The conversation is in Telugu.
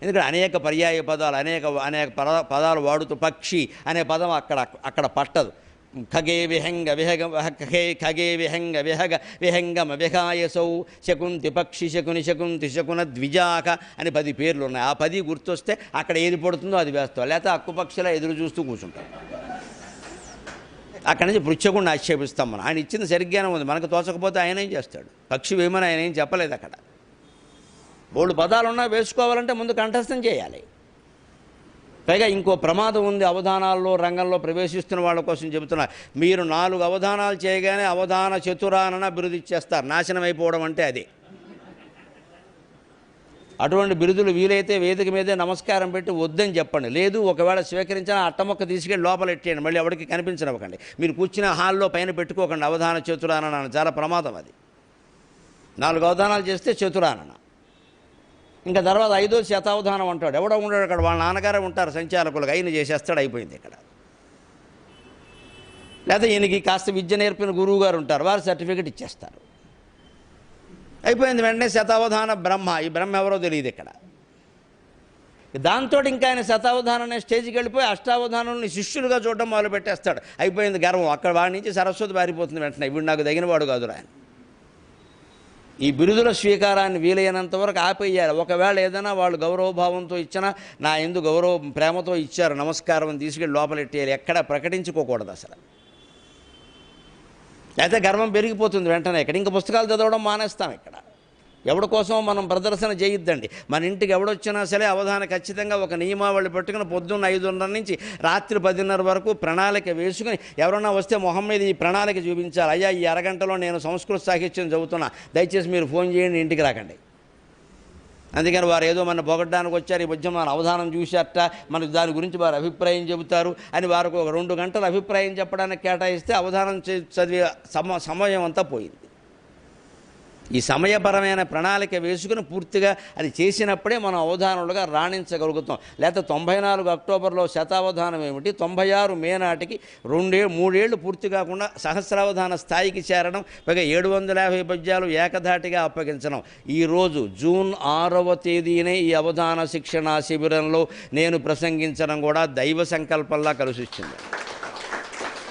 ఎందుకంటే అనేక పర్యాయ పదాలు అనేక అనేక పదాలు వాడుతూ పక్షి అనే పదం అక్కడ పట్టదు. ఖగే విహంగ విహగ ఖగే విహంగ విహగ విహంగమ విహాయసౌ శకుంతి పక్షి శకుని శకుంతి శకున ద్విజాక అని 10 పేర్లు ఉన్నాయి. ఆ 10 గుర్తొస్తే అక్కడ ఏది పడుతుందో అది వేస్తాం, లేకపోతే అక్కుపక్షిలా ఎదురు చూస్తూ కూర్చుంటాం. అక్కడి నుంచి పృచ్ఛకుడిని ఆక్షేపిస్తాం మనం. ఆయన ఇచ్చింది సరిగ్గానే ఉంది, మనకు తోచకపోతే ఆయన ఏం చేస్తాడు? పక్షి వేమని ఆయన ఏం చెప్పలేదు. అక్కడ బోల్డు పదాలున్నా వేసుకోవాలంటే ముందు కంఠస్థం చేయాలి. పైగా ఇంకో ప్రమాదం ఉంది అవధానాల్లో, రంగంలో ప్రవేశిస్తున్న వాళ్ళ కోసం చెబుతున్నా. మీరు 4 అవధానాలు చేయగానే అవధాన చతురానన బిరుదు ఇచ్చేస్తారు. నాశనం అయిపోవడం అంటే అది. అటువంటి బిరుదులు వీలైతే వేదిక మీదే నమస్కారం పెట్టి వద్దని చెప్పండి. లేదు ఒకవేళ స్వీకరించిన అట్టమొక్క తీసుకెళ్ళి లోపల ఎట్టేయండి, మళ్ళీ ఎవరికి కనిపించనివ్వకండి. మీరు కూర్చున్న హాల్లో పైన పెట్టుకోకండి అవధాన చతురానన, చాలా ప్రమాదం అది. 4 అవధానాలు చేస్తే చతురానన. ఇంకా తర్వాత 5వ శతావధానం అంటాడు. ఎవడో ఉంటాడు అక్కడ, వాళ్ళ నాన్నగారే ఉంటారు సంచాలకులుగా, ఆయన చేసేస్తాడు, అయిపోయింది ఇక్కడ. లేదా ఈయనకి కాస్త విద్య నేర్పిన గురువు గారు ఉంటారు, వారు సర్టిఫికెట్ ఇచ్చేస్తారు, అయిపోయింది. వెంటనే శతావధాన బ్రహ్మ, ఈ బ్రహ్మ ఎవరో తెలియదు ఇక్కడ. దాంతో ఇంకా ఆయన శతావధానం అనే స్టేజ్కి వెళ్ళిపోయి అష్టావధానాలని శిష్యులుగా చూడడం మొదలు పెట్టేస్తాడు, అయిపోయింది గర్వం. అక్కడ వాడి నుంచి సరస్వతి పారిపోతుంది వెంటనే, వీడు నాకు తగినవాడు కాదు ఆయన. ఈ బిరుదుల స్వీకారాన్ని వీలైనంత వరకు ఆపేయాలి. ఒకవేళ ఏదైనా వాళ్ళు గౌరవభావంతో ఇచ్చినా, నా ఎందు గౌరవ ప్రేమతో ఇచ్చారు నమస్కారం అని తీసుకెళ్ళి లోపలెట్టేయాలి, ఎక్కడ ప్రకటించుకోకూడదు అసలు. లేకపోతే గర్వం పెరిగిపోతుంది వెంటనే. ఇక్కడ ఇంకా పుస్తకాలు చదవడం మానేస్తాం. ఇక్కడ ఎవడి కోసం మనం ప్రదర్శన చేయొద్దండి. మన ఇంటికి ఎవడొచ్చినా సరే అవధాన ఖచ్చితంగా ఒక నియమావళి పట్టుకుని పొద్దున్న 5:30 నుంచి రాత్రి 10:30 వరకు ప్రణాళిక వేసుకుని, ఎవరన్నా వస్తే మొహం మీద ఈ ప్రణాళిక చూపించాలి. అయ్యా ఈ అరగంటలో నేను సంస్కృత సాహిత్యం చదువుతున్నా, దయచేసి మీరు ఫోన్ చేయండి, ఇంటికి రాకండి. అందుకని వారు ఏదో మన పొగడ్డానికి వచ్చారు, ఈ మధ్య మన అవధానం చూశారట, మనకు దాని గురించి వారు అభిప్రాయం చెబుతారు అని వారికి ఒక 2 గంటల అభిప్రాయం చెప్పడానికి కేటాయిస్తే అవధానం చదివే సమయం అంతా పోయింది. ఈ సమయపరమైన ప్రణాళిక వేసుకుని పూర్తిగా అది చేసినప్పుడే మనం అవధానులుగా రాణించగలుగుతాం. లేకపోతే 94 అక్టోబర్లో శతావధానం ఏమిటి, 96 మే నాటికి 3 ఏళ్ళు పూర్తి కాకుండా సహస్రావధాన స్థాయికి చేరడం, పైగా 750 పద్యాలు ఏకధాటిగా అప్పగించడం. ఈరోజు జూన్ 6వ తేదీనే ఈ అవధాన శిక్షణా శిబిరంలో నేను ప్రసంగించడం కూడా దైవ సంకల్పంలా కలిసి వచ్చింది.